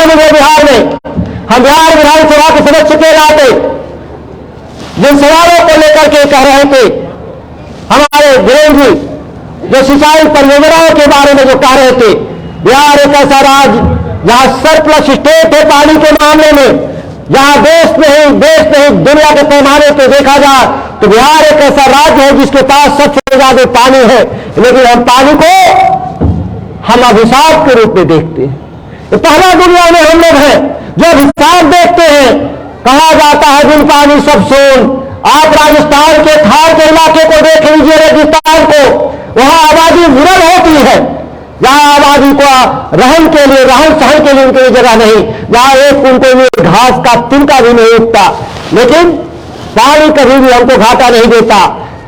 पानी है बिहार में। हम बिहार विधानसभा के सदस्य के नाते जिन सवालों को लेकर के कह रहे थे, हमारे वीरेंद्र जी जो सिंचाई परियोजनाओं के बारे में जो कह रहे थे, बिहार एक ऐसा राज्य जहां सरप्लस स्टेट है पानी के मामले में, जहां देश नहीं दुनिया के पैमाने पर देखा जाए तो बिहार एक ऐसा राज्य है जिसके पास सबसे ज्यादा पानी है, लेकिन हम पानी को हम अभिशाप के रूप में देखते हैं। तो पहला दुनिया में हम लोग हैं जो अभिशाप देखते हैं। कहा जाता है बिन पानी सब सोन। आप राजस्थान के थार के इलाके को देख लीजिए, रेगिस्तान को, वहां आबादी विरल होती है, जहां आबादी को रहन के लिए, रहन सहन के लिए उनके लिए जगह नहीं, जहां एक उनके लिए घास का तिनका भी नहीं उगता। लेकिन पानी कभी भी हमको घाटा नहीं देता।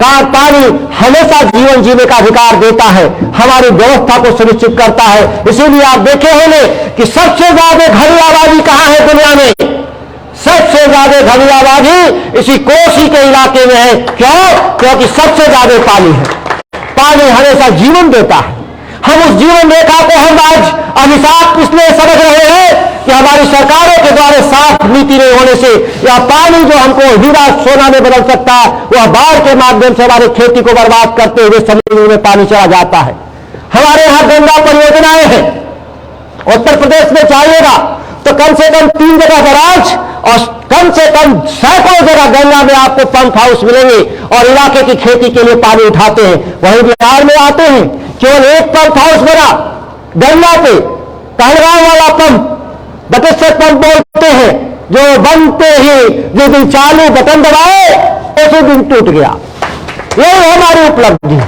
पानी हमेशा जीवन जीने का अधिकार देता है, हमारी व्यवस्था को सुनिश्चित करता है। इसीलिए आप देखे होंगे कि सबसे ज्यादा घनी आबादी कहां है दुनिया में? सबसे ज्यादा घनी आबादी इसी कोसी के इलाके में है। क्यों? क्योंकि सबसे ज्यादा पानी है। पानी हमेशा जीवन देता है। हम उस जीवन रेखा को हम आज अभिशाप इसलिए समझ रहे हैं कि हमारी सरकारों के द्वारा साफ नीति नहीं होने से या पानी जो हमको हीरा सोना में बदल सकता है, वह बाढ़ के माध्यम से हमारी खेती को बर्बाद करते हुए समुद्र में पानी चला जाता है। हमारे यहां गंगा परियोजनाएं हैं। उत्तर प्रदेश में चाहिएगा तो कम से कम 3 जगह बराज और कम से कम सैकड़ों जगह गंगा में आपको पंप हाउस मिलेंगे और इलाके की खेती के लिए पानी उठाते हैं। वहीं बिहार में आते हैं, केवल एक पंप हाउस बना गंगा पे, कहलगांव वाला पंप, बटेश्वर पंप बोलते हैं, जो बनते ही जिस दिन चालू बटन दबाए उसी दिन टूट गया। यही हमारी उपलब्धि है।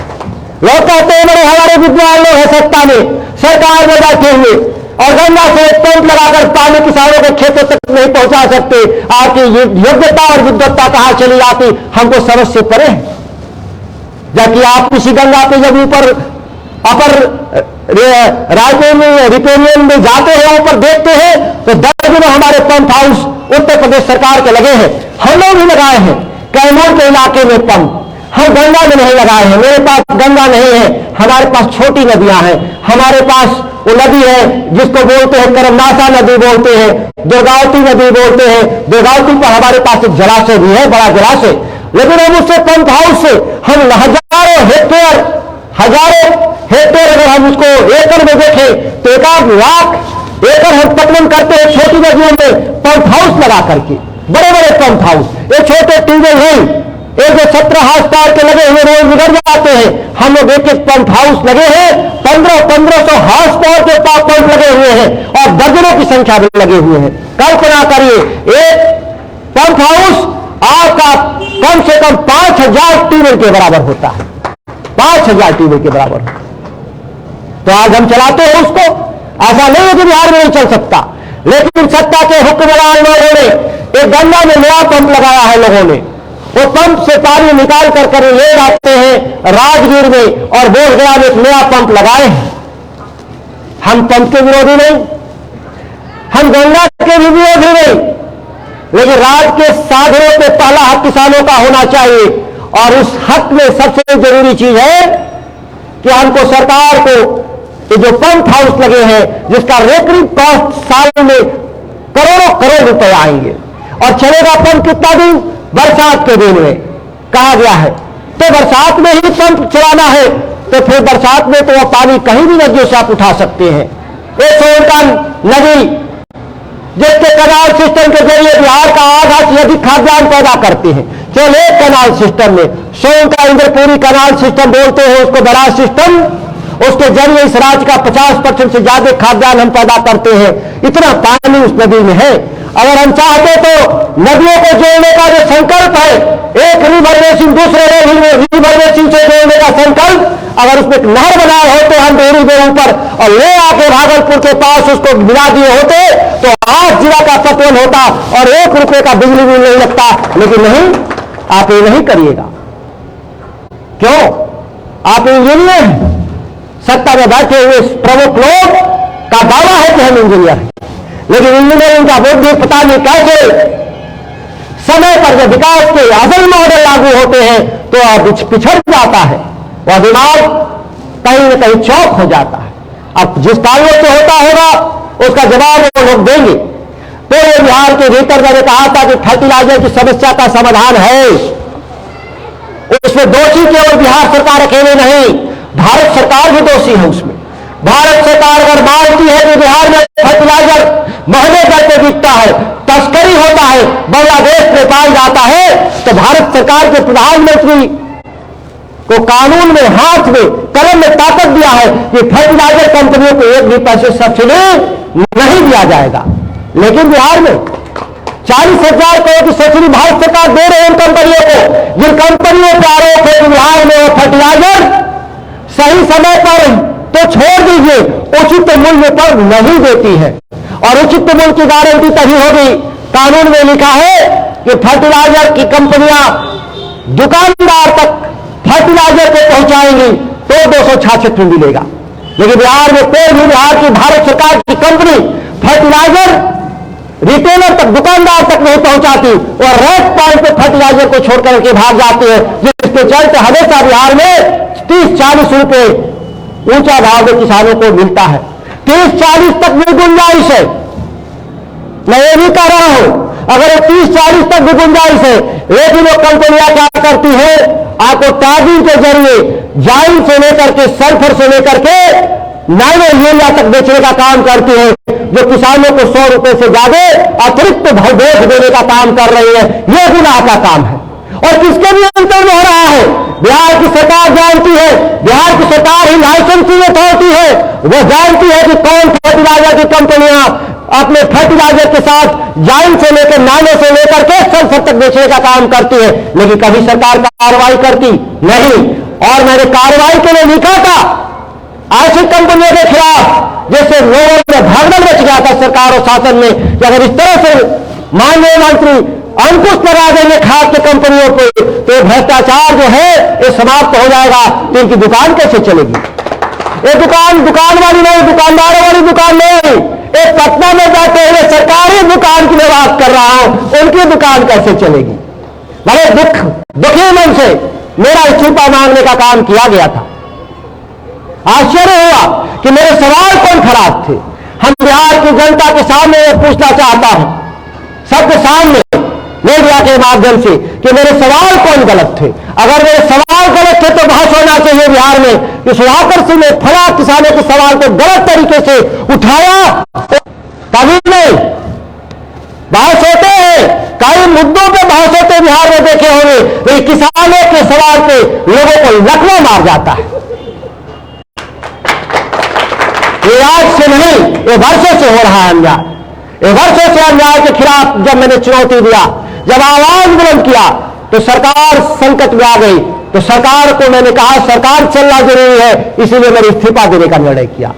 लोग कहते हैं बड़े हमारे विद्वान लोग हैं सत्ता में, सरकार में बैठे हुए और गंगा से एक पंप लगाकर पानी किसानों के खेतों तक नहीं पहुंचा सकते। आपकी योग्यता और विद्वत्ता कहां चली जाती हमको समझ से परे है। जबकि आप किसी गंगा पे जब ऊपर अपर रिपेरियन में जाते हैं, ऊपर देखते हैं तो दर्जनों हमारे पंप हाउस उत्तर प्रदेश सरकार के लगे हैं। हम लोग भी लगाए हैं कैमूर के इलाके में पंप। हम गंगा में नहीं लगाए हैं, मेरे पास गंगा नहीं है, हमारे पास छोटी नदियां हैं। हमारे पास वो नदी है जिसको बोलते हैं करमनासा नदी बोलते हैं, दुर्गावती नदी बोलते हैं। दुर्गावती पर हमारे पास एक जलाशय भी है, बड़ा जलाशय, लेकिन हम उससे पंप हाउस से हम हजारों हेक्टेयर अगर हम उसको एकड़ में देखें तो 1 लाख एकड़ हम पटवन करते हैं छोटी नदियों में पंप हाउस लगा करके, बड़े बड़े पंप हाउस। ये छोटे ट्यूबवेल नहीं, एक जो 17 हाउस पावर के लगे हुए रोज बिगड़ जाते हैं, हम लोग एक पंप हाउस लगे हैं, 1500 हाउस पावर के पंप लगे हुए हैं और दर्जनों की संख्या में लगे हुए हैं। कल्पना करिए, एक पंप हाउस आपका कम से कम 5000 ट्यूबवेल के बराबर होता है, 5000 ट्यूबवेल के बराबर। तो आज हम चलाते हैं उसको। ऐसा नहीं है कि बिहार में नहीं चल सकता, लेकिन सत्ता के हुक्मरान लोगों ने एक गंगा में नया पंप लगाया है। लोगों ने वो पंप से पानी निकाल कर ले जाते हैं राजगीर में और बोधगया में एक नया पंप लगाए हैं। हम पंप के विरोधी नहीं, हम गंगा के भी विरोधी नहीं, लेकिन राज्य के साधनों पे पहला हक किसानों का होना चाहिए। और उस हक में सबसे जरूरी चीज है कि हमको सरकार को ये जो पंप हाउस लगे हैं जिसका रेकरिंग कॉस्ट साल में करोड़ों रुपए आएंगे और चलेगा पंप कितना दिन? बरसात के दिन में कहा गया है। तो बरसात में ही पंप चलाना है तो फिर बरसात में तो वह पानी कहीं भी नदियों से आप उठा सकते हैं। ये सोनकान नदी जिसके कनाल सिस्टम के जरिए बिहार का आधा से अधिक खाद्यान्न पैदा करते हैं, केवल एक कनाल सिस्टम में, सोनका इंद्रपुरी कनाल सिस्टम बोलते हैं उसको, बड़ा सिस्टम, उसके जरिए इस राज्य का 50% से ज्यादा खाद्यान्न हम पैदा करते हैं। इतना पानी उस नदी में है। अगर हम चाहते तो नदियों को जोड़ने का जो संकल्प है, एक रिवर बेसिन दूसरे रिवर बेसिन से जोड़ने का संकल्प, अगर उसमें एक नहर बनाए होते हम डेरी के ऊपर और ले आके भागलपुर के पास उसको मिला दिए होते तो 8 जिला का पतन होता और 1 रुपए का बिजली बिल नहीं लगता। लेकिन नहीं, आप ये नहीं करिएगा। क्यों? आप इंजीनियर हैं, सत्ता में बैठे हुए प्रमुख लोग का दावा है कि हम इंजीनियर हैं, लेकिन इंजीनियरिंग का बुद्धि पता नहीं कैसे समय पर जब विकास के असल मॉडल लागू होते हैं तो वह पिछड़ जाता है, वह दिमाग कहीं न कहीं चौक हो जाता है। अब जिस ताल्लुक से होता होगा उसका जवाब वो लोग देंगे। तो ये बिहार के भीतर मैंने कहा था कि फर्टिलाइजर की समस्या का समाधान है, उसमें दोषी केवल बिहार सरकार अकेले नहीं, भारत सरकार भी दोषी है उसमें। भारत सरकार अगर मानती है कि बिहार में फर्टिलाइजर महंगे दर पे बिकता है, तस्करी होता है, बांग्लादेश में पाया जाता है, तो भारत सरकार के प्रधानमंत्री को कानून में, हाथ में, कलम में ताकत दिया है कि फर्टिलाइजर कंपनियों को एक भी पैसे सब्सिडी नहीं दिया जाएगा। लेकिन बिहार में 40,000 करोड़ की सब्सिडी भारत सरकार दे रहे हैं उन कंपनियों को, जिन कंपनियों का आरोप है कि बिहार में वो फर्टिलाइजर सही समय पर तो छोड़ दीजिए उचित मूल्य पर नहीं देती है। और उचित मूल्य की गारंटी तभी होगी, कानून में लिखा है कि फर्टिलाइजर की कंपनियां दुकानदार तक फर्टिलाइजर को पहुंचाएंगी तो 266 में मिलेगा। लेकिन बिहार में कोई भी बिहार की भारत सरकार की कंपनी फर्टिलाइजर रिटेलर तक, दुकानदार तक नहीं पहुंचाती और रेट पॉइंट पे फर्टिलाइजर को छोड़कर के भाग जाती है, जिसके चलते हमेशा बिहार में 30-40 रुपए ऊंचा भाव में किसानों को मिलता है। 30-40 तक भी गुंजाइश है, मैं ये भी कह रहा हूं, अगर 30-40 तक भी गुंजाइश है, लेकिन वो कंपनियां क्या करती है, आपको टैगिंग के जरिए जाइन से लेकर के सल्फर से लेकर के नाइट्रो यूरिया तक बेचने का काम करती है, जो किसानों को 100 रुपए से ज्यादा अतिरिक्त भौगोलिक देने का काम कर रही है। यह गुनाह का काम है और किसके नियंत्रण में हो रहा है? बिहार की सरकार जानती है, बिहार की सरकार ही लाइसेंसिंग अथॉरिटी है, वो जानती है कि कौन फर्टिलाइजर की कंपनियां अपने फर्टिलाइजर के साथ जाइन से लेकर, नाले से लेकर के सल्फर तक बेचने का काम करती है। लेकिन कभी सरकार कार्रवाई करती नहीं। और मैंने कार्रवाई के लिए लिखा था ऐसी कंपनियों के खिलाफ जैसे लोगों में भागदड़ मच गया था सरकार और शासन में कि अगर इस तरह से माननीय मंत्री अंकुश लगा देंगे खाद की कंपनियों पर तो भ्रष्टाचार जो है ये समाप्त हो जाएगा। तो इनकी दुकान कैसे चलेगी? ये दुकान वाली नहीं, दुकानदारों वाली दुकान नहीं, एक पटना में जाते हुए सरकारी दुकान की मैं बात कर रहा हूं, उनकी दुकान कैसे चलेगी? बड़े दुखी मन से मेरा इस्तीफा मांगने का काम किया गया था। आश्चर्य हुआ कि मेरे सवाल कौन खराब थे। हम बिहार की जनता के सामने ये पूछना चाहता हूं, सबके सामने मीडिया के माध्यम से, कि मेरे सवाल कौन गलत थे। अगर मेरे सवाल गलत थे तो बहस होना चाहिए बिहार में कि सुधाकर सिंह ने फला किसानों के सवाल को गलत तरीके से उठाया। कभी नहीं बहस होते हैं, कई मुद्दों पे बहस होते बिहार में देखे होंगे, लेकिन किसानों के सवाल पे लोगों को लकवा मार जाता है। ये आज से नहीं, ये वर्षों से हो रहा है अन्याय। ये वर्षों से अन्याय के खिलाफ जब मैंने चुनौती दिया, जब आवाज बुलंद किया, तो सरकार संकट में आ गई। तो सरकार को मैंने कहा सरकार चलना जरूरी है, इसीलिए मैंने इस्तीफा देने का निर्णय किया।